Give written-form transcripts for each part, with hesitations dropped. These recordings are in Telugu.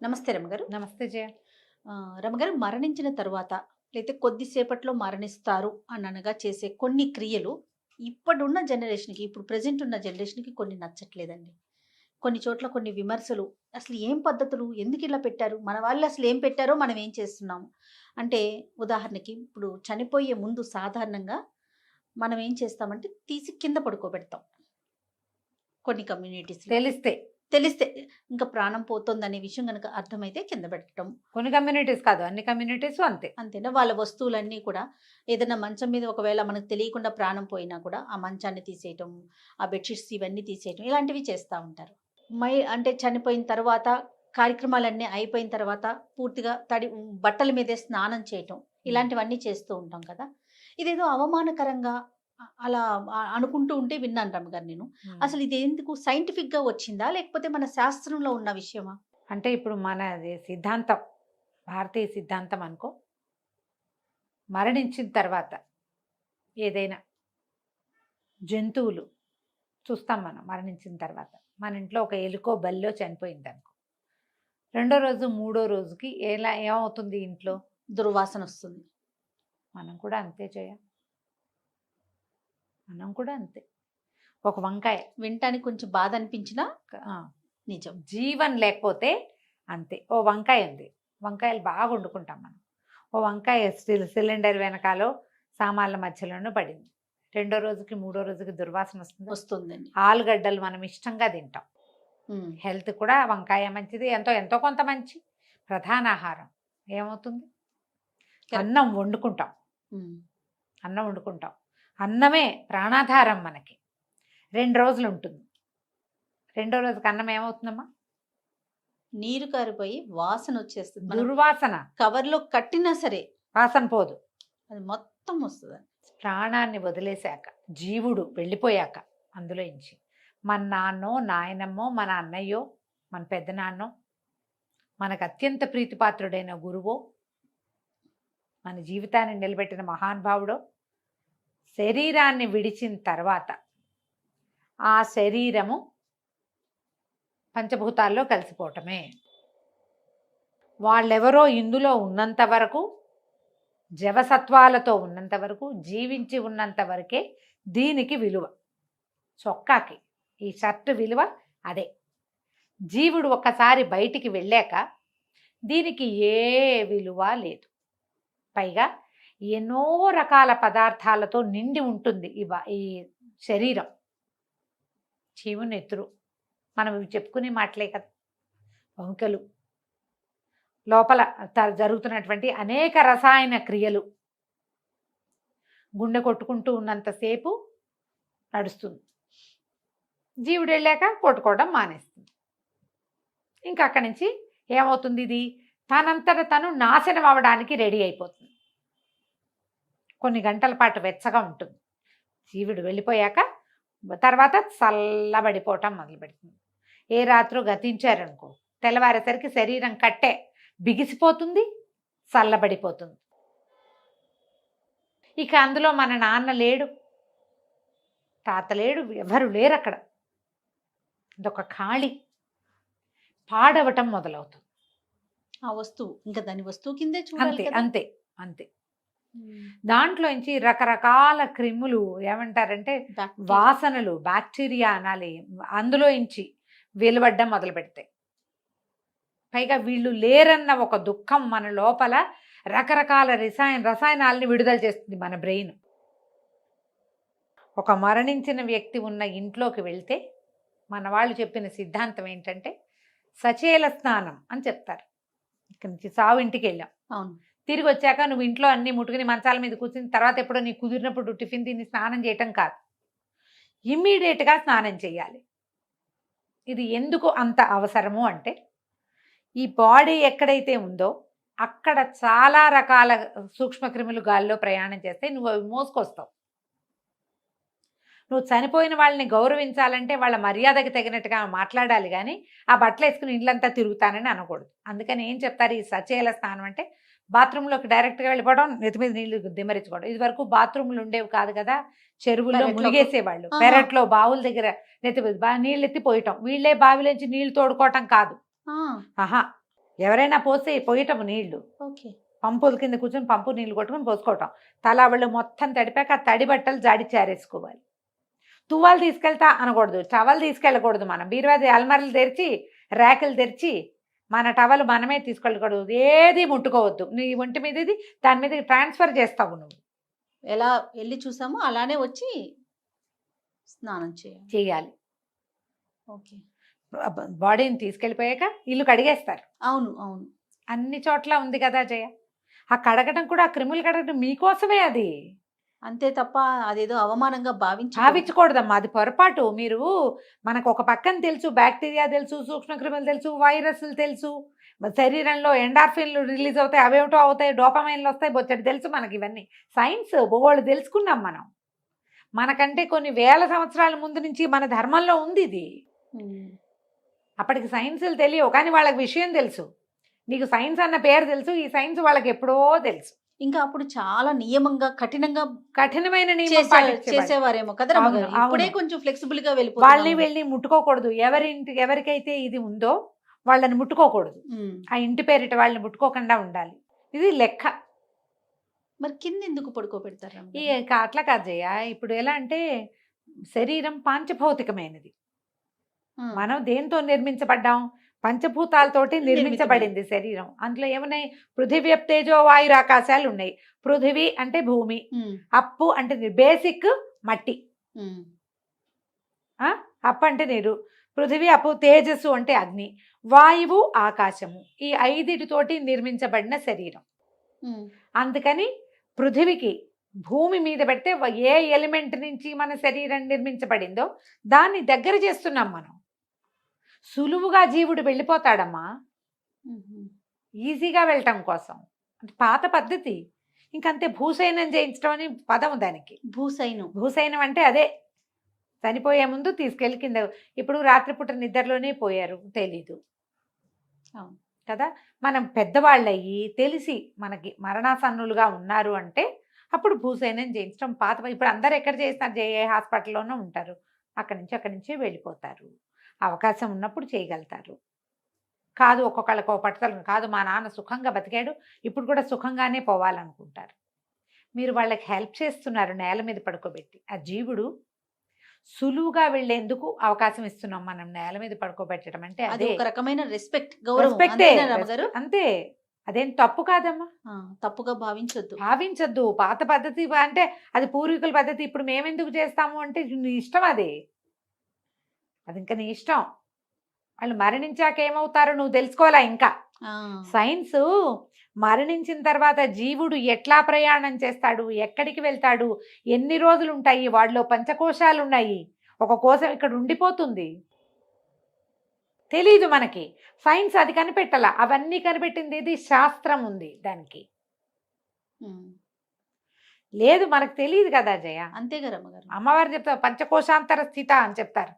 నమస్తే రమగారు. నమస్తే జయ. రమగారు, మరణించిన తరువాత లేతే కొద్దిసేపట్లో మరణిస్తారు అననగా చేసే కొన్ని క్రియలు ఇప్పుడున్న జనరేషన్‌కి, ఇప్పుడు ప్రెజెంట్ ఉన్న జనరేషన్‌కి కొన్ని నచ్చట్లేదండి. కొన్ని చోట్ల కొన్ని విమర్శలు, అసలు ఏం పద్ధతులు? ఎందుకిలా పెట్టారు? మన వాళ్ళు అసలు ఏం పెట్టారో మనం ఏం చేస్తున్నాము? అంటే ఉదాహరణకి ఇప్పుడు చనిపోయే ముందు సాధారణంగా మనం ఏం చేస్తామంటే తీసి కింద పడుకోబెడతాం. కొన్ని కమ్యూనిటీస్‌లో. తెలిస్తే తెలిస్తే ఇంక ప్రాణం పోతోందనే విషయం గనక అర్థమైతే కింద పెట్టటం. కొన్ని కమ్యూనిటీస్ కాదు, అన్ని కమ్యూనిటీస్ అంతే. అంతేనా? వాళ్ళ వస్తువులన్నీ కూడా ఏదైనా మంచం మీద ఒకవేళ మనకు తెలియకుండా ప్రాణం పోయినా కూడా ఆ మంచాన్ని తీసేయటం, ఆ బెడ్‌షీట్స్ ఇవన్నీ తీసేయటం ఇలాంటివి చేస్తా ఉంటారు. అంటే చనిపోయిన తర్వాత కార్యక్రమాలన్నీ అయిపోయిన తర్వాత పూర్తిగా బట్టల మీదే స్నానం చేయటం ఇలాంటివన్నీ చేస్తూ ఉంటాం కదా! ఇదేదో అవమానకరంగా అలా అనుకుంటూ ఉంటే విన్నాను రమ్మగారు నేను. అసలు ఇదెందుకు సైంటిఫిక్‌గా వచ్చిందా? లేకపోతే మన శాస్త్రంలో ఉన్న విషయమా? అంటే ఇప్పుడు మనది సిద్ధాంతం, భారతీయ సిద్ధాంతం అనుకో, మరణించిన తర్వాత ఏదైనా జంతువులు చూస్తాం మనం. మరణించిన తర్వాత మన ఇంట్లో ఒక ఎలుకో బల్లో చనిపోయింది అనుకో, రెండో రోజు మూడో రోజుకి ఏమవుతుంది ఇంట్లో? దుర్వాసన వస్తుంది. మనం కూడా అంతే చేయ, మనం కూడా అంతే. ఒక వంకాయ వినటానికి కొంచెం బాధ అనిపించినా ఆ, నిజం. జీవం లేకపోతే అంతే. ఓ వంకాయ ఉంది, వంకాయలు బాగా వండుకుంటాం మనం. ఓ వంకాయ సిలిండర్ వెనకాలో సామాన్ల మధ్యలోనూ పడింది. రెండో రోజుకి మూడో రోజుకి దుర్వాసన వస్తుందండి. ఆలుగడ్డలు మనం ఇష్టంగా తింటాం. హెల్త్ కూడా వంకాయ మంచిది, ఎంతో ఎంతో కొంత మంచి ప్రధాన ఆహారం. ఏమవుతుంది? అన్నం వండుకుంటాం, అన్నం వండుకుంటాం. అన్నమే ప్రాణాధారం మనకి. 2 రోజులు ఉంటుంది. రెండో రోజుకి అన్నం ఏమవుతుందమ్మా? నీరు కారిపోయి వాసన వచ్చేస్తుంది. దుర్వాసన. కవర్లో కట్టినా సరే వాసన పోదు, అది మొత్తం వస్తుంది. ప్రాణాన్ని వదిలేశాక, జీవుడు వెళ్ళిపోయాక అందులో ఇంచి మన నాన్నో నాయనమ్మో మన అన్నయ్యో మన పెద్దనాన్నో మనకు అత్యంత ప్రీతిపాత్రుడైన గురువో మన జీవితాన్ని నిలబెట్టిన మహానుభావుడో శరీరాన్ని విడిచిన తర్వాత ఆ శరీరము పంచభూతాల్లో కలిసిపోవటమే. వాళ్ళెవరో ఇందులో ఉన్నంత వరకు, జవసత్వాలతో ఉన్నంత వరకు, జీవించి ఉన్నంత వరకే దీనికి విలువ. చొక్కాకి ఈ షర్ట్ విలువ అదే. జీవుడు ఒక్కసారి బయటికి వెళ్ళాక దీనికి ఏ విలువ లేదు. పైగా ఎన్నో రకాల పదార్థాలతో నిండి ఉంటుంది ఈ శరీరం. చీము నెత్తురు మనం చెప్పుకునే మాటలే కదా, వంకలు, లోపల జరుగుతున్నటువంటి అనేక రసాయన క్రియలు. గుండె కొట్టుకుంటూ ఉన్నంతసేపు నడుస్తుంది, జీవుడు వెళ్ళాక కొట్టుకోవడం మానేస్తుంది. ఇంకా అక్కడి నుంచి ఏమవుతుంది? ఇది తనంతట తను నాశనం అవ్వడానికి రెడీ అయిపోతుంది. కొన్ని గంటల పాటు వెచ్చగా ఉంటుంది, జీవుడు వెళ్ళిపోయాక తర్వాత చల్లబడిపోవటం మొదలు పెడుతుంది. ఏ రాత్రో గతించారనుకో, తెల్లవారేసరికి శరీరం కట్టే బిగిసిపోతుంది, చల్లబడిపోతుంది. ఇక అందులో మన నాన్న లేడు, తాత లేడు, ఎవరు లేరు అక్కడ. ఇదొక ఖాళీ, పాడవటం మొదలవుతుంది ఆ వస్తువు. ఇంకా దాని వస్తువు కిందే అంతే చూడాలి కదా. అంతే అంతే. దాంట్లోంచి రకరకాల క్రిములు, ఏమంటారంటే వాసనలు, బ్యాక్టీరియా అనాలి, అందులో ఇంచి వెలువడ్డం మొదలు పెడతాయి. పైగా వీళ్ళు లేరన్న ఒక దుఃఖం మన లోపల రకరకాల రసాయనాలని విడుదల చేస్తుంది మన బ్రెయిన్. ఒక మరణించిన వ్యక్తి ఉన్న ఇంట్లోకి వెళ్తే మన వాళ్ళు చెప్పిన సిద్ధాంతం ఏంటంటే సచేల స్నానం అని చెప్తారు. ఇక్కడి నుంచి సావు ఇంటికి వెళ్ళాం, అవును, తిరిగి వచ్చాక నువ్వు ఇంట్లో అన్ని ముట్టుకుని మంచాల మీద కూర్చుని తర్వాత ఎప్పుడో నీకు కుదిరినప్పుడు టిఫిన్ తిని స్నానం చేయటం కాదు, ఇమ్మీడియట్గా స్నానం చేయాలి. ఇది ఎందుకు అంత అవసరము అంటే, ఈ బాడీ ఎక్కడైతే ఉందో అక్కడ చాలా రకాల సూక్ష్మక్రిములు గాల్లో ప్రయాణం చేస్తే నువ్వు అవి మోసుకొస్తావు. నువ్వు చనిపోయిన వాళ్ళని గౌరవించాలంటే వాళ్ళ మర్యాదకి తగినట్టుగా మాట్లాడాలి, కానీ ఆ బట్టలు వేసుకుని ఇండ్లంతా తిరుగుతానని అనకూడదు. అందుకని ఏం చెప్తారు, ఈ సచేల స్నానం అంటే బాత్రూంలోకి డైరెక్ట్గా వెళ్ళిపోవడం, నెత్తి మీద నీళ్లు దిమ్మరించుకోవడం. ఇది వరకు బాత్రూములు ఉండేవి కాదు కదా, చెరువుల్లో మునిగేసేవాళ్ళు, పెరట్లో బావుల దగ్గర నెత్తి నీళ్ళు ఎత్తిపోయటం. వీళ్ళే బావిలోంచి నీళ్లు తోడుకోవటం కాదు. ఆహా, ఎవరైనా పోసి పోయటం నీళ్లు, ఓకే. పంపుల కింద కూర్చొని పంపు నీళ్లు కొట్టుకొని పోసుకోవటం. తలావళ్ళు మొత్తం తడిపాక ఆ తడి బట్టలు జాడి చేరేసుకోవాలి. తువ్వాలు తీసుకెళ్తా అనకూడదు, టవల్ తీసుకెళ్ళకూడదు. మనం బీరువాది అల్మార్లు తెరిచి ర్యాకులు తెరిచి మన టవల్ మనమే తీసుకెళ్ళకూడదు. ఏది ముట్టుకోవద్దు. నీ ఒంటి మీద ఇది దాని మీద ట్రాన్స్ఫర్ చేస్తావు నువ్వు. ఎలా వెళ్ళి చూసామో అలానే వచ్చి స్నానం చేయాలి. ఓకే. బాడీని తీసుకెళ్ళిపోయాక ఇల్లు కడిగేస్తారు. అవును, అవును. అన్ని చోట్ల ఉంది కదా జయ. ఆ కడగటం కూడా, ఆ క్రిములు కడగటం మీకోసమే. అది అంతే తప్ప అదేదో అవమానంగా భావించకూడదమ్మా, అది పొరపాటు. మీరు మనకు ఒక పక్కన తెలుసు, బ్యాక్టీరియా తెలుసు, సూక్ష్మక్రిములు తెలుసు, వైరస్లు తెలుసు, శరీరంలో ఎండార్ఫిన్లు రిలీజ్ అవుతాయి, అవేమిటో అవుతాయి, డోపమైన్లు వస్తాయి, బొచ్చడి తెలుసు మనకి. ఇవన్నీ సైన్స్ బోళ్ళు తెలుసుకున్నాం మనం. మనకంటే కొన్ని వేల సంవత్సరాల ముందు నుంచి మన ధర్మంలో ఉంది ఇది. అప్పటికి సైన్సులు తెలియవు, కానీ వాళ్ళకి విషయం తెలుసు. నీకు సైన్స్ అన్న పేరు తెలుసు, ఈ సైన్స్ వాళ్ళకి ఎప్పుడో తెలుసు. ఇంకా అప్పుడు చాలా నియమంగా కఠినమైన చేసేవారేమో కదా రమ్మగారు. ఇప్పుడే కొంచెం ఫ్లెక్సిబుల్ గా వాళ్ళని వెళ్ళి ముట్టుకోకూడదు. ఎవరికైతే ఇది ఉందో వాళ్ళని ముట్టుకోకూడదు. ఆ ఇంటి పేరిట వాళ్ళని ముట్టుకోకుండా ఉండాలి. ఇది లెక్క. మరి కింద ఎందుకు పడుకోబెడతారు? అట్లా కాదు జయ. ఇప్పుడు ఎలా అంటే శరీరం పాంచభౌతికమైనది. మనం దేంతో నిర్మించబడ్డాం? పంచభూతాలతోటి నిర్మించబడింది శరీరం. అందులో ఏమున్నాయి? పృథివీ, తేజో, వాయు, ఆకాశాలు ఉన్నాయి. పృథివీ అంటే భూమి, అప్పు అంటే బేసిక్ మట్టి, అప్పు అంటే నీరు, పృథివీ, అప్పు, తేజస్సు అంటే అగ్ని, వాయువు, ఆకాశము. ఈ 5తోటి నిర్మించబడిన శరీరం. అందుకని పృథివికి భూమి మీద పెడితే ఏ ఎలిమెంట్ నుంచి మన శరీరం నిర్మించబడిందో దాన్ని దగ్గర చేస్తున్నాం మనం. సులువుగా జీవుడు వెళ్ళిపోతాడమ్మా, ఈజీగా వెళ్ళటం కోసం. అంటే పాత పద్ధతి. ఇంకంతే. భూసైనం చేయించడం అని పదం దానికి. భూసైనం అంటే అదే, చనిపోయే ముందు తీసుకెళ్ళి కింద. ఇప్పుడు రాత్రిపూట నిద్రలోనే పోయారు, తెలీదు కదా. మనం పెద్దవాళ్ళయ్యి తెలిసి మనకి మరణాసన్నులుగా ఉన్నారు అంటే అప్పుడు భూసైనం చేయించడం పాత. ఇప్పుడు అందరు ఎక్కడ చేస్తారు? జేఏ హాస్పిటల్లోనే ఉంటారు. అక్కడి నుంచి వెళ్ళిపోతారు. అవకాశం ఉన్నప్పుడు చేయగలుగుతారు. కాదు, ఒక్కొక్కళ్ళకి ఒక పట్టుదల కాదు, మా నాన్న సుఖంగా బతికాడు, ఇప్పుడు కూడా సుఖంగానే పోవాలనుకుంటారు. మీరు వాళ్ళకి హెల్ప్ చేస్తున్నారు నేల మీద పడుకోబెట్టి. ఆ జీవుడు సులువుగా వెళ్ళేందుకు అవకాశం ఇస్తున్నాం మనం నేల మీద పడుకోబెట్టడం అంటే. అదే ఒక రకమైన రెస్పెక్టే. అంతే. అదేం తప్పు కాదమ్మా. తప్పుగా భావించద్దు. పాత పద్ధతి అంటే అది పూర్వీకుల పద్ధతి. ఇప్పుడు మేమెందుకు చేస్తాము అంటే నీ ఇష్టం. అది ఇంకా నీ ఇష్టం. వాళ్ళు మరణించాక ఏమవుతారో నువ్వు తెలుసుకోవాలా. ఇంకా సైన్స్ మరణించిన తర్వాత జీవుడు ఎట్లా ప్రయాణం చేస్తాడు, ఎక్కడికి వెళ్తాడు, ఎన్ని రోజులు ఉంటాయి, వాడిలో పంచకోశాలు ఉన్నాయి, ఒక కోశం ఇక్కడ ఉండిపోతుంది, తెలీదు మనకి. సైన్స్ అది కనిపెట్టాల. అవన్నీ కనిపెట్టింది ఇది శాస్త్రం ఉంది దానికి. లేదు, మనకు తెలియదు కదా జయ. అంతే కదా అమ్మవారు చెప్తారు పంచకోశాంతర స్థిత అని చెప్తారు.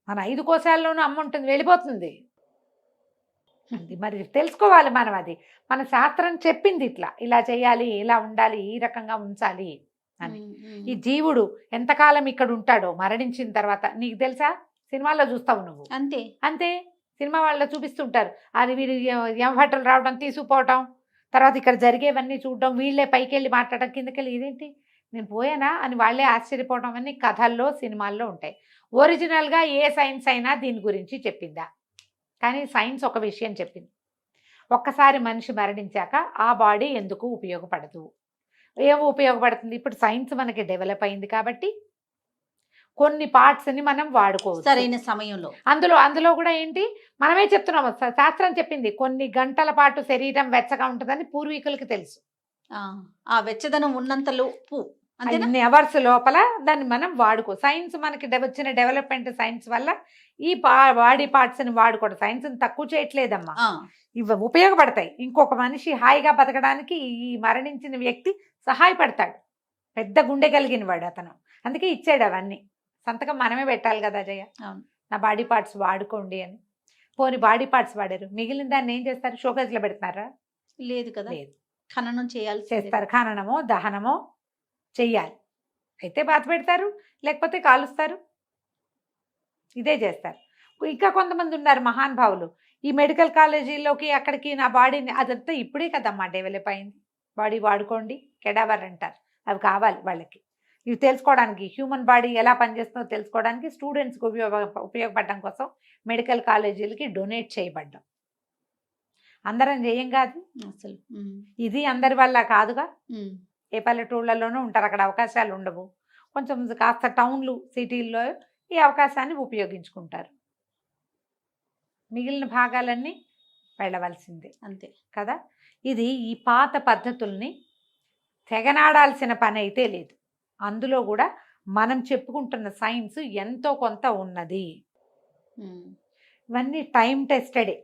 మన 5 కోశాల్లోనూ అమ్మ ఉంటుంది, వెళ్ళిపోతుంది. మరి తెలుసుకోవాలి మనం. అది మన శాస్త్రం చెప్పింది. ఇలా చేయాలి, ఇలా ఉండాలి, ఈ రకంగా ఉంచాలి అని. ఈ జీవుడు ఎంతకాలం ఇక్కడ ఉంటాడో మరణించిన తర్వాత నీకు తెలుసా? సినిమాల్లో చూస్తావు నువ్వు. అంతే సినిమా వాళ్ళలో చూపిస్తుంటారు. అది వీరు యమభటులు రావడం, తీసుకుపోవటం, తర్వాత ఇక్కడ జరిగేవన్నీ చూడడం, వీళ్ళే పైకి వెళ్ళి మాట్లాడడం, కిందకెళ్ళి ఇదేంటి నేను పోయానా అని వాళ్ళే ఆశ్చర్యపోవడం అన్నీ కథల్లో, సినిమాల్లో ఉంటాయి. ఒరిజినల్గా ఏ సైన్స్ అయినా దీని గురించి చెప్పిందా? కానీ సైన్స్ ఒక విషయం చెప్పింది. ఒక్కసారి మనిషి మరణించాక ఆ బాడీ ఎందుకు ఉపయోగపడదు? ఏమో ఉపయోగపడుతుంది. ఇప్పుడు సైన్స్ మనకి డెవలప్ అయింది కాబట్టి కొన్ని పార్ట్స్ని మనం వాడుకోవచ్చు సరైన సమయంలో. అందులో కూడా ఏంటి, మనమే చెప్తున్నాము, శాస్త్రం చెప్పింది. కొన్ని గంటల పాటు శరీరం వెచ్చగా ఉంటుందని పూర్వీకులకి తెలుసు. ఆ వెచ్చదనం ఉన్నంతలోపు అన్ని అవర్స్ లోపల దాన్ని మనం వాడుకో. సైన్స్ మనకి వచ్చిన డెవలప్మెంట్ సైన్స్ వల్ల ఈ బాడీ పార్ట్స్ని వాడుకోవడం. సైన్స్ని తక్కువ చేయట్లేదమ్మా, ఇవి ఉపయోగపడతాయి. ఇంకొక మనిషి హాయిగా బతకడానికి ఈ మరణించిన వ్యక్తి సహాయపడతాడు. పెద్ద గుండె కలిగిన వాడు అతను, అందుకే ఇచ్చాడు అవన్నీ. సంతకం మనమే పెట్టాలి కదా జయ, నా బాడీ పార్ట్స్ వాడుకోండి అని. పోనీ బాడీ పార్ట్స్ వాడారు, మిగిలిన దాన్ని ఏం చేస్తారు? షోకేజ్లో పెడుతున్నారా? లేదు కదా. లేదు, ఖననం చేస్తారు. ఖననమో దహనమో చెయ్యాలి. అయితే బాధ పెడతారు, లేకపోతే కాలుస్తారు, ఇదే చేస్తారు. ఇంకా కొంతమంది ఉన్నారు మహానుభావులు, ఈ మెడికల్ కాలేజీలోకి అక్కడికి నా బాడీని అదంతా ఇప్పుడే కదమ్మా డెవలప్ అయింది. బాడీ వాడుకోండి కెడావర్ అంటారు, అవి కావాలి వాళ్ళకి. ఇవి తెలుసుకోవడానికి హ్యూమన్ బాడీ ఎలా పనిచేస్తుందో తెలుసుకోవడానికి స్టూడెంట్స్కి ఉపయోగపడడం కోసం మెడికల్ కాలేజీలకి డొనేట్ చేయబడ్డం. అందరం చేయం కాదు అసలు. ఇది అందరి వల్ల కాదుగా. ఏ పల్లెటూళ్ళలోనూ ఉంటారు, అక్కడ అవకాశాలు ఉండవు. కొంచెం కాస్త టౌన్లు సిటీల్లో ఈ అవకాశాన్ని ఉపయోగించుకుంటారు. మిగిలిన భాగాలన్నీ వెళ్ళవలసిందే అంతే కదా. ఇది ఈ పాత పద్ధతుల్ని తెగనాడాల్సిన పని అయితే లేదు. అందులో కూడా మనం చెప్పుకుంటున్న సైన్స్ ఎంతో కొంత ఉన్నది. ఇవన్నీ టైం టెస్టెడే.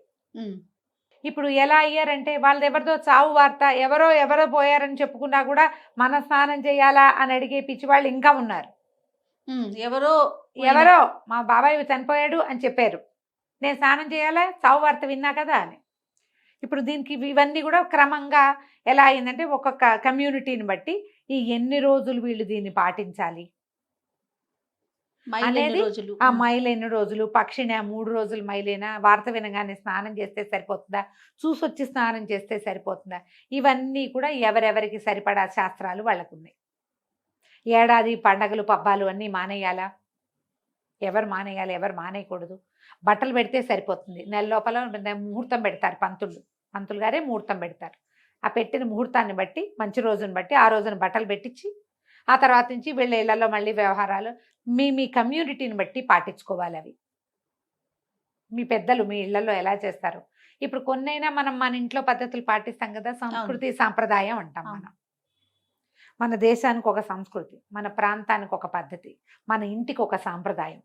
ఇప్పుడు ఎలా అయ్యారంటే వాళ్ళది ఎవరిదో చావు వార్త, ఎవరో పోయారని చెప్పుకున్నా కూడా మన స్నానం చేయాలా అని అడిగే పిచ్చి వాళ్ళు ఇంకా ఉన్నారు. ఎవరో మా బాబాయ్ చనిపోయాడు అని చెప్పారు, నేను స్నానం చేయాలా చావు వార్త విన్నా కదా అని. ఇప్పుడు దీనికి ఇవన్నీ కూడా క్రమంగా ఎలా అయిందంటే ఒక్కొక్క కమ్యూనిటీని బట్టి ఈ ఎన్ని రోజులు వీళ్ళు దీన్ని పాటించాలి అనేది, ఆ మైలు ఎన్ని రోజులు, పక్షిని 3 రోజులు మైలేనా, వార్త వినగానే స్నానం చేస్తే సరిపోతుందా, చూసొచ్చి స్నానం చేస్తే సరిపోతుందా, ఇవన్నీ కూడా ఎవరెవరికి సరిపడా శాస్త్రాలు వాళ్ళకు ఉన్నాయి. ఏడాది పండగలు పబ్బాలు అన్నీ మానేయాలా, ఎవరు మానేయాలి ఎవరు మానేయకూడదు, బట్టలు పెడితే సరిపోతుంది. నెల లోపల ముహూర్తం పెడతారు పంతులు గారే ముహూర్తం పెడతారు. ఆ పెట్టిన ముహూర్తాన్ని బట్టి మంచి రోజుని బట్టి ఆ రోజున బట్టలు పెట్టించి ఆ తర్వాత నుంచి వీళ్ళ ఇళ్లలో మళ్ళీ వ్యవహారాలు మీ కమ్యూనిటీని బట్టి పాటించుకోవాలి. అవి మీ పెద్దలు మీ ఇళ్లలో ఎలా చేస్తారు. ఇప్పుడు కొన్నైనా మనం మన ఇంట్లో పద్ధతులు పాటిస్తాం కదా, సంస్కృతి సాంప్రదాయం అంటాం మనం. మన దేశానికి ఒక సంస్కృతి, మన ప్రాంతానికి ఒక పద్ధతి, మన ఇంటికి ఒక సాంప్రదాయం.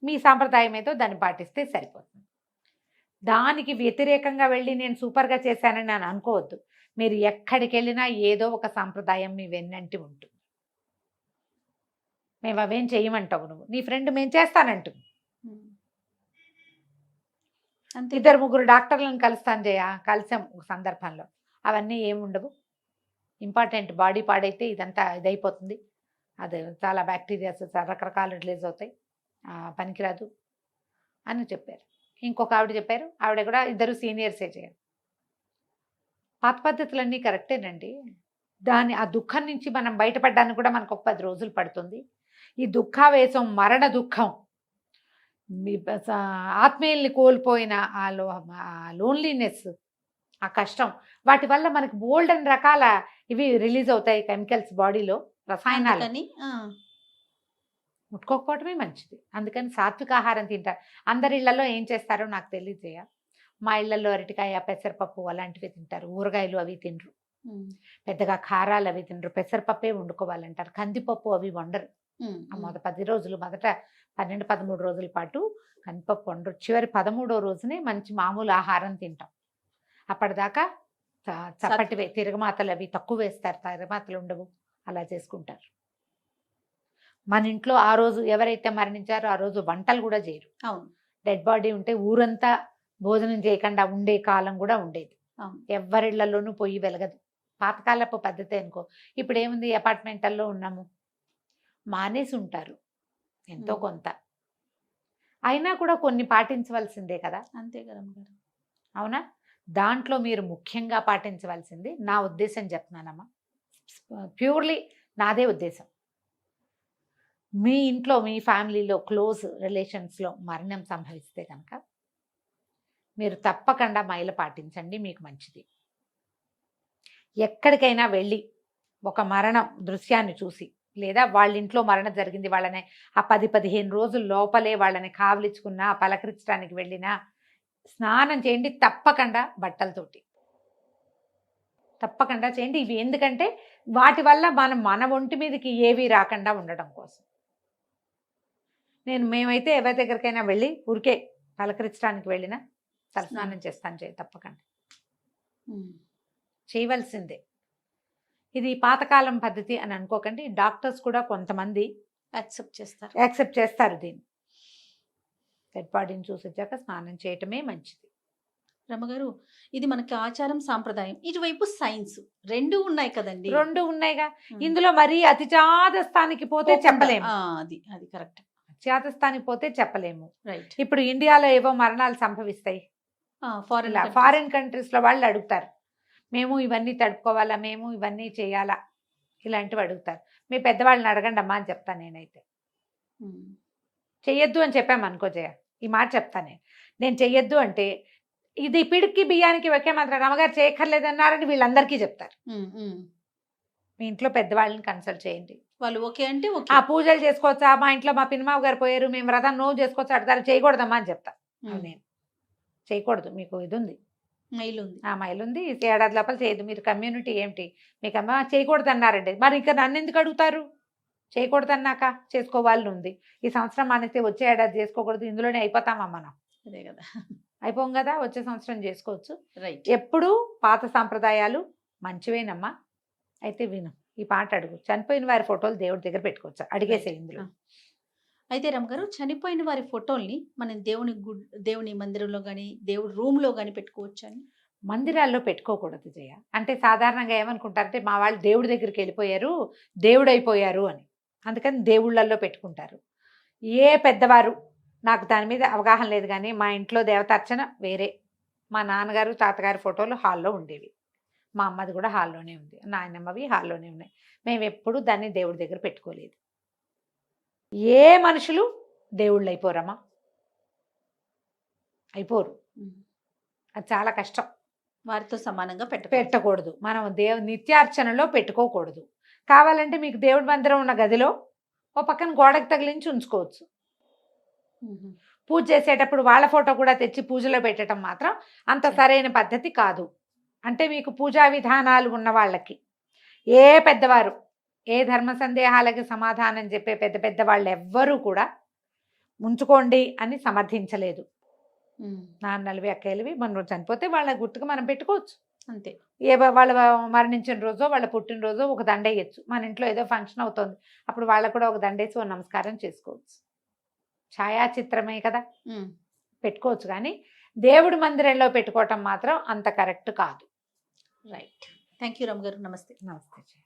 మీ సాంప్రదాయం ఏదో దాన్ని పాటిస్తే సరిపోతుంది. దానికి వ్యతిరేకంగా వెళ్ళి నేను సూపర్గా చేశానని నేను అనుకోవద్దు. మీరు ఎక్కడికి వెళ్ళినా ఏదో ఒక సాంప్రదాయం మీ వెన్నంటి ఉంటుంది. మేము అవేం చేయమంటావు, నువ్వు నీ ఫ్రెండ్ మేము చేస్తానంటుంది. 2-3 డాక్టర్లను కలుస్తాను కలిసాం ఒక సందర్భంలో. అవన్నీ ఏముండవు. ఇంపార్టెంట్ బాడీ పాడైతే ఇదంతా ఇదైపోతుంది, అది చాలా బ్యాక్టీరియాస్ రకరకాలు రిలీజ్ అవుతాయి, పనికిరాదు అని చెప్పారు. ఇంకొక ఆవిడ చెప్పారు, ఆవిడ కూడా 2 సీనియర్సే చేయాలి. పాత పద్ధతులన్నీ కరెక్టేనండి. ఆ దుఃఖం నుంచి మనం బయటపడడానికి కూడా మనకు ఒక 10 రోజులు పడుతుంది. ఈ దుఃఖావేశం, మరణ దుఃఖం, ఆత్మీయుల్ని కోల్పోయిన ఆ లోన్లీనెస్, ఆ కష్టం, వాటి వల్ల మనకి బోల్డెన్ రకాల ఇవి రిలీజ్ అవుతాయి కెమికల్స్ బాడీలో, రసాయనాలు. ముట్టుకోకపోవటమే మంచిది. అందుకని సాత్విక ఆహారం తింటారు. అందరి ఇళ్లలో ఏం చేస్తారో నాకు తెలియజేయ. మా ఇళ్లలో అరటికాయ, పెసరపప్పు అలాంటివి తింటారు. ఊరగాయలు అవి తినరు, పెద్దగా కారాలు అవి తినరు, పెసరపప్పే వండుకోవాలంటారు. కందిపప్పు అవి వండరు. 10 రోజులు, మొదట 12-13 రోజుల పాటు కందిపప్పు వండరు. చివరి 13వ రోజునే మంచి మామూలు ఆహారం తింటాం. అప్పటిదాకా చప్పటివే, తిరగమాతలు అవి తక్కువ వేస్తారు, తిరగమాతలు ఉండవు, అలా చేసుకుంటారు. మన ఇంట్లో ఆ రోజు ఎవరైతే మరణించారో ఆ రోజు వంటలు కూడా చేయరు. అవును, డెడ్ బాడీ ఉంటే ఊరంతా భోజనం చేయకుండా ఉండే కాలం కూడా ఉండేది. ఎవరిళ్లలోనూ పొయ్యి వెలగదు. పాతకాలపు పద్ధతి అనుకో. ఇప్పుడు ఏముంది, అపార్ట్మెంట్లలో ఉన్నాము, మానేసి ఉంటారు ఎంతో కొంత. అయినా కూడా కొన్ని పాటించవలసిందే కదా. అంతే కదా. అవునా. దాంట్లో మీరు ముఖ్యంగా పాటించవలసింది, నా ఉద్దేశం చెప్తున్నానమ్మా, ప్యూర్లీ నాదే ఉద్దేశం, మీ ఇంట్లో మీ ఫ్యామిలీలో క్లోజ్ రిలేషన్స్లో మరణం సంభవిస్తే కనుక మీరు తప్పకుండా మైల పాటించండి, మీకు మంచిది. ఎక్కడికైనా వెళ్ళి ఒక మరణం దృశ్యాన్ని చూసి, లేదా వాళ్ళ ఇంట్లో మరణం జరిగింది, వాళ్ళని ఆ 10-15 రోజుల లోపలే వాళ్ళని కావలించుకున్నా, పలకరించడానికి వెళ్ళినా స్నానం చేయండి తప్పకుండా, బట్టలతోటి తప్పకుండా చేయండి. ఇవి ఎందుకంటే వాటి వల్ల మన ఒంటి మీదకి ఏవి రాకుండా ఉండడం కోసం. మేమైతే ఎవరి దగ్గరికైనా వెళ్ళి ఊరికే పలకరించడానికి వెళ్ళినా తలస్నానం చేస్తాను, తప్పకుండా చేయవలసిందే. ఇది పాతకాలం పద్ధతి అని అనుకోకండి. డాక్టర్స్ కూడా కొంతమంది యాక్సెప్ట్ చేస్తారు దీన్ని. డెడ్ బాడీని చూసి వచ్చాక స్నానం చేయటమే మంచిది. రమగారు, ఇది మనకి ఆచారం సాంప్రదాయం, ఇటువైపు సైన్స్, 2 ఉన్నాయి కదండి. 2 ఉన్నాయిగా. ఇందులో మరీ అతి చాదస్తానికి పోతే చెప్పలేము. అది కరెక్ట్. చేతస్థానికి పోతే చెప్పలేము. రైట్. ఇప్పుడు ఇండియాలో ఏవో మరణాలు సంభవిస్తాయి, ఇలా ఫారిన్ కంట్రీస్లో వాళ్ళు అడుగుతారు, మేము ఇవన్నీ తడుపుకోవాలా, మేము ఇవన్నీ చేయాలా, ఇలాంటివి అడుగుతారు. మీ పెద్దవాళ్ళని అడగండి అమ్మా అని చెప్తాను నేనైతే. చెయ్యొద్దు అని చెప్పాము అనుకో జయ, ఈ మాట చెప్తాను నేను చెయ్యొద్దు అంటే ఇది పిడికి బియ్యానికి ఒకే మాత్రం రమగారు చేయక్కర్లేదన్నారని వీళ్ళందరికీ చెప్తారు. మీ ఇంట్లో పెద్దవాళ్ళని కన్సల్ట్ చేయండి, వాళ్ళు ఓకే అంటే ఆ పూజలు చేసుకోవచ్చా, మా ఇంట్లో మా పినిమావ గారు పోయారు మేము వ్రతం నో చేసుకోవచ్చు అడతారు, చేయకూడదమ్మా అని చెప్తా. నేను చేయకూడదు, మీకు ఇది ఉంది, మైలు ఉంది, ఆ మైలు ఉంది, ఏడాది లోపల చేయదు. మీరు కమ్యూనిటీ ఏమిటి, మీకు అమ్మ చేయకూడదు అన్నారండి, మరి ఇంకా నన్ను ఎందుకు అడుగుతారు? చేయకూడదు అన్నాక చేసుకోవాలని ఉంది. ఈ సంవత్సరం మానేస్తే వచ్చే ఏడాది చేసుకోకూడదు, ఇందులోనే అయిపోతామా మనం? అదే కదా, అయిపోం కదా, వచ్చే సంవత్సరం చేసుకోవచ్చు. రైట్. ఎప్పుడు పాత సాంప్రదాయాలు మంచివేనమ్మా. అయితే విను, ఈ పాట అడుగు. చనిపోయిన వారి ఫోటోలు దేవుడి దగ్గర పెట్టుకోవచ్చా, అడిగేసే ఇందులో. అయితే రమగారు, చనిపోయిన వారి ఫోటోల్ని మనం దేవుని మందిరంలో కానీ దేవుడి రూమ్లో కానీ పెట్టుకోవచ్చు అని? మందిరాల్లో పెట్టుకోకూడదు జయ. అంటే సాధారణంగా ఏమనుకుంటారంటే మా వాళ్ళు దేవుడి దగ్గరికి వెళ్ళిపోయారు, దేవుడు అయిపోయారు అని, అందుకని దేవుళ్ళల్లో పెట్టుకుంటారు. ఏ పెద్దవారు, నాకు దాని మీద అవగాహన లేదు కానీ మా ఇంట్లో దేవతార్చన వేరే, మా నాన్నగారు తాతగారి ఫోటోలు హాల్లో ఉండేవి, మా అమ్మది కూడా హాల్లోనే ఉంది, నాయనమ్మవి హాల్లోనే ఉన్నాయి. మేము ఎప్పుడు దాన్ని దేవుడి దగ్గర పెట్టుకోలేదు. ఏ మనుషులు దేవుళ్ళు అయిపోరమ్మా, అయిపోరు, అది చాలా కష్టం. వారితో సమానంగా పెట్టకూడదు, మనం నిత్యార్చనలో పెట్టుకోకూడదు. కావాలంటే మీకు దేవుడి మందిరం ఉన్న గదిలో ఓ పక్కన గోడకు తగిలించి ఉంచుకోవచ్చు. పూజ చేసేటప్పుడు వాళ్ళ ఫోటో కూడా తెచ్చి పూజలో పెట్టడం మాత్రం అంత సరైన పద్ధతి కాదు. అంటే మీకు పూజా విధానాలు ఉన్న వాళ్ళకి, ఏ పెద్దవారు ఏ ధర్మ సందేహాలకి సమాధానం చెప్పే పెద్ద పెద్ద వాళ్ళు ఎవ్వరూ కూడా ఉంచుకోండి అని సమర్థించలేదు. నాన్నలవి అక్కయ్యలవి మనం చనిపోతే వాళ్ళ గుర్తుకు మనం పెట్టుకోవచ్చు అంతే. వాళ్ళ మరణించిన రోజో వాళ్ళ పుట్టినరోజో ఒక దండ వేయచ్చు. మన ఇంట్లో ఏదో ఫంక్షన్ అవుతుంది, అప్పుడు వాళ్ళకు కూడా ఒక దండేసి ఒక నమస్కారం చేసుకోవచ్చు. ఛాయాచిత్రమే కదా, పెట్టుకోవచ్చు. కానీ దేవుడి మందిరంలో పెట్టుకోవటం మాత్రం అంత కరెక్ట్ కాదు. రైట్. థ్యాంక్ యూ రమగారు. నమస్తే. నమస్తే.